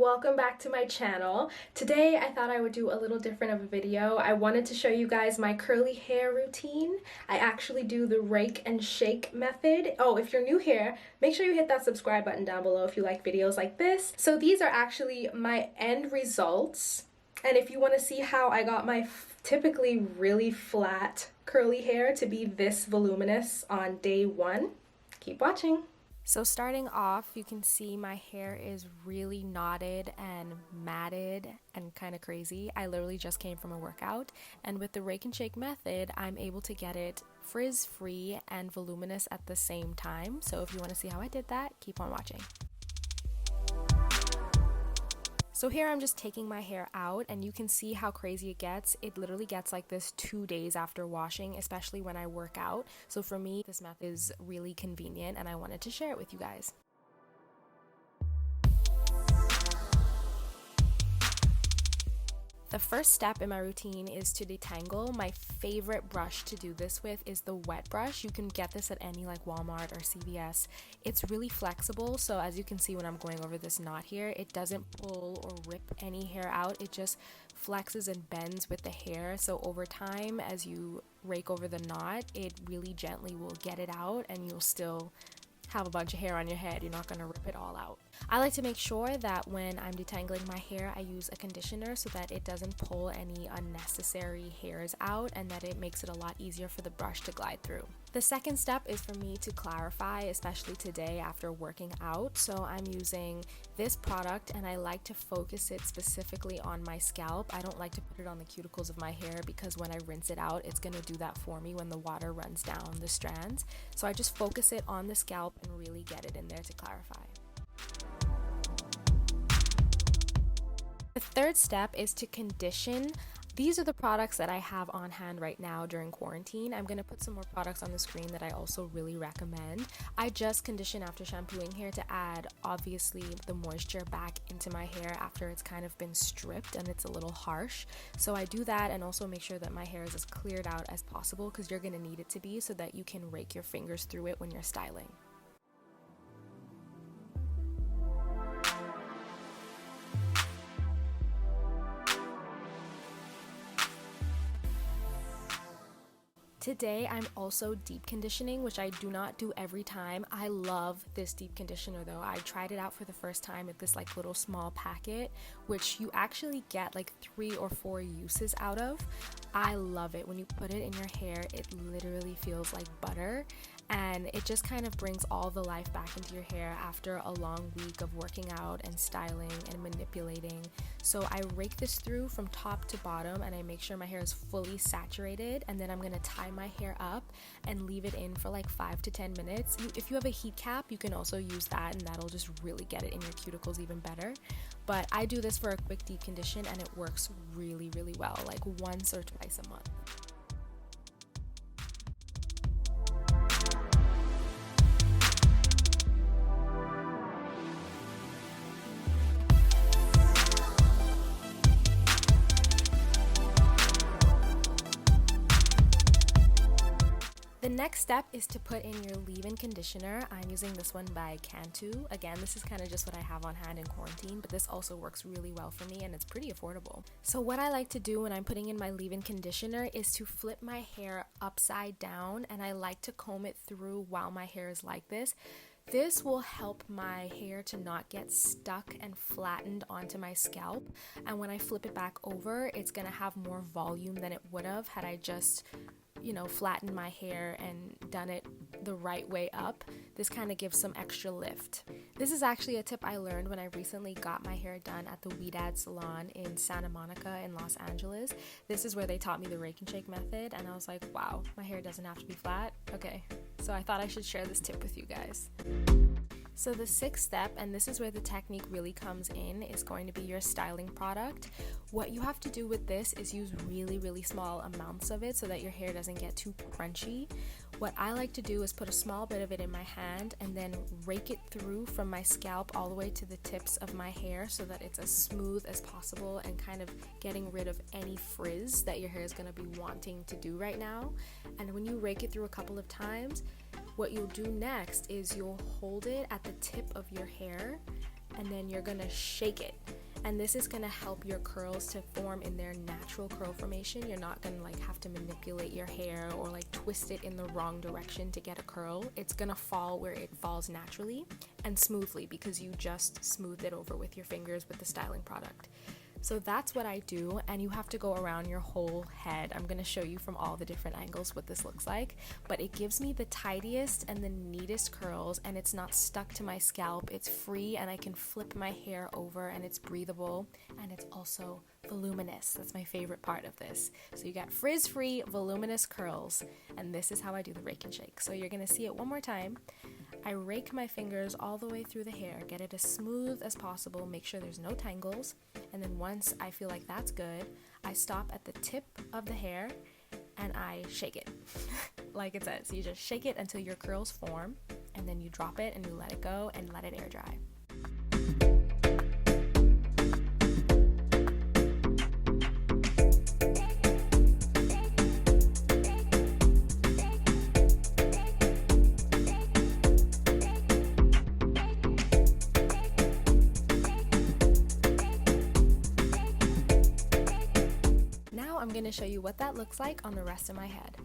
welcome back to my channel. Today I thought I would do a little different of a video. I wanted to show you guys my curly hair routine. I actually do the rake and shake method. Oh, if you're new here, make sure you hit that subscribe button down below if you like videos like this. So these are actually my end results. And if you want to see how I got my typically really flat curly hair to be this voluminous on day one, keep watching. So starting off, you can see my hair is really knotted and matted and kind of crazy. I literally just came from a workout, and with the rake and shake method, I'm able to get it frizz free and voluminous at the same time. So if you want to see how I did that, keep on watching. So here I'm just taking my hair out, and you can see how crazy it gets. It literally gets like this 2 days after washing, especially when I work out. So for me, this method is really convenient, and I wanted to share it with you guys. The first step in my routine is to detangle. My favorite brush to do this with is the wet brush. You can get this at any like Walmart or CVS. It's really flexible, so as you can see when I'm going over this knot here, it doesn't pull or rip any hair out. It just flexes and bends with the hair. So over time, as you rake over the knot, it really gently will get it out, and you'll still have a bunch of hair on your head. You're not going to rip it all out. I like to make sure that when I'm detangling my hair, I use a conditioner so that it doesn't pull any unnecessary hairs out, and that it makes it a lot easier for the brush to glide through. The second step is for me to clarify, especially today after working out. So I'm using this product, and I like to focus it specifically on my scalp. I don't like to put it on the cuticles of my hair, because when I rinse it out, it's going to do that for me when the water runs down the strands. So I just focus it on the scalp and really get it in there to clarify. The third step is to condition. These are the products that I have on hand right now during quarantine. I'm going to put some more products on the screen that I also really recommend. I just condition after shampooing here to add, obviously, the moisture back into my hair after it's kind of been stripped and it's a little harsh. So I do that, and also make sure that my hair is as cleared out as possible, because you're going to need it to be, so that you can rake your fingers through it when you're styling. Today, I'm also deep conditioning, which I do not do every time. I love this deep conditioner though. I tried it out for the first time at this like little small packet, which you actually get like 3 or 4 uses out of. I love it. When you put it in your hair, it literally feels like butter, and it just kind of brings all the life back into your hair after a long week of working out and styling and manipulating. So I rake this through from top to bottom, and I make sure my hair is fully saturated, and then I'm going to tie my hair up and leave it in for like 5 to 10 minutes. If you have a heat cap, you can also use that, and that'll just really get it in your cuticles even better. But I do this for a quick deep condition, and it works really, really well, like once or twice a month. The next step is to put in your leave-in conditioner. I'm using this one by Cantu. Again, this is kind of just what I have on hand in quarantine, but this also works really well for me, and it's pretty affordable. So what I like to do when I'm putting in my leave-in conditioner is to flip my hair upside down, and I like to comb it through while my hair is like this. This will help my hair to not get stuck and flattened onto my scalp, and when I flip it back over, it's gonna have more volume than it would have had I just flattened my hair and done it the right way up. This kind of gives some extra lift. This is actually a tip I learned when I recently got my hair done at the Ouidad salon in Santa Monica in Los Angeles. This is where they taught me the rake and shake method, and I was like, wow, my hair doesn't have to be flat. Okay, so I thought I should share this tip with you guys. So the sixth step, and this is where the technique really comes in, is going to be your styling product. What you have to do with this is use really, really small amounts of it so that your hair doesn't get too crunchy. What I like to do is put a small bit of it in my hand and then rake it through from my scalp all the way to the tips of my hair so that it's as smooth as possible, and kind of getting rid of any frizz that your hair is going to be wanting to do right now. And when you rake it through a couple of times, what you'll do next is you'll hold it at the tip of your hair, and then you're gonna shake it. and this is going to help your curls to form in their natural curl formation. You're not going to like have to manipulate your hair or like twist it in the wrong direction to get a curl. It's going to fall where it falls naturally and smoothly because you just smoothed it over with your fingers with the styling product. So that's what I do, and you have to go around your whole head. I'm going to show you from all the different angles what this looks like, but it gives me the tidiest and the neatest curls, and it's not stuck to my scalp. It's free, and I can flip my hair over, and it's breathable, and it's also voluminous. That's my favorite part of this. So you got frizz-free, voluminous curls, and this is how I do the rake and shake. So you're going to see it one more time. I rake my fingers all the way through the hair, get it as smooth as possible, make sure there's no tangles, and then once I feel like that's good, I stop at the tip of the hair and I shake it like it says. You just shake it until your curls form, and then you drop it and you let it go and let it air dry. I'm going to show you what that looks like on the rest of my head.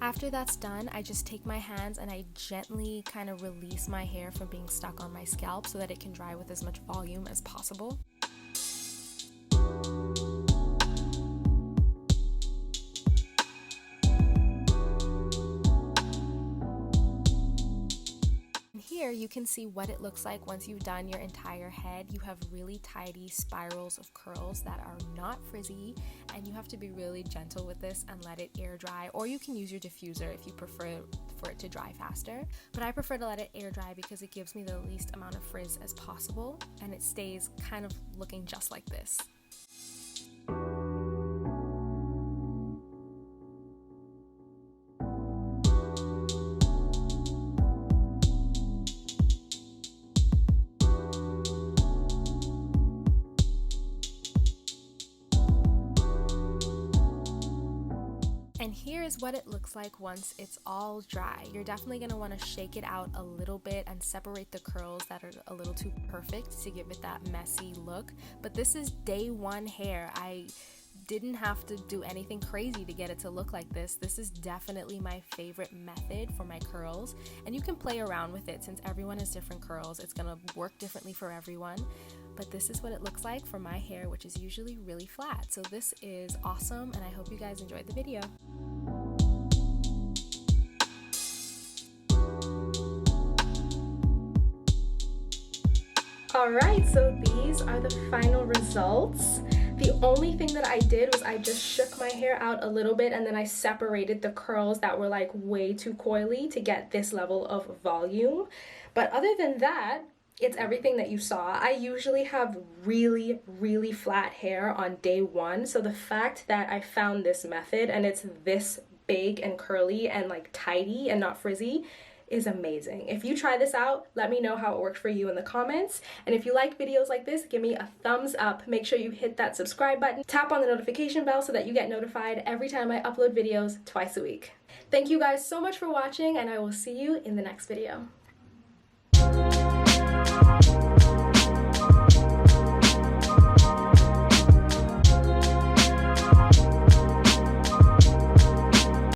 After that's done, I just take my hands and I gently kind of release my hair from being stuck on my scalp so that it can dry with as much volume as possible. Here you can see what it looks like once you've done your entire head. You have really tidy spirals of curls that are not frizzy, and you have to be really gentle with this and let it air dry, or you can use your diffuser if you prefer for it to dry faster. But I prefer to let it air dry because it gives me the least amount of frizz as possible, and it stays kind of looking just like this. And here is what it looks like once it's all dry. You're definitely going to want to shake it out a little bit and separate the curls that are a little too perfect to give it that messy look. But this is day one hair. I didn't have to do anything crazy to get it to look like this. This is definitely my favorite method for my curls, and you can play around with it since everyone has different curls. It's gonna work differently for everyone, but this is what it looks like for my hair, which is usually really flat. So this is awesome, and I hope you guys enjoyed the video. Alright, so these are the final results. The only thing that I did was I just shook my hair out a little bit, and then I separated the curls that were like way too coily to get this level of volume. But other than that, it's everything that you saw. I usually have really, really flat hair on day one, so the fact that I found this method and it's this big and curly and like tidy and not frizzy is amazing. If you try this out, let me know how it worked for you in the comments. And if you like videos like this, give me a thumbs up. Make sure you hit that subscribe button, tap on the notification bell so that you get notified every time I upload videos twice a week. Thank you guys so much for watching, and I will see you in the next video.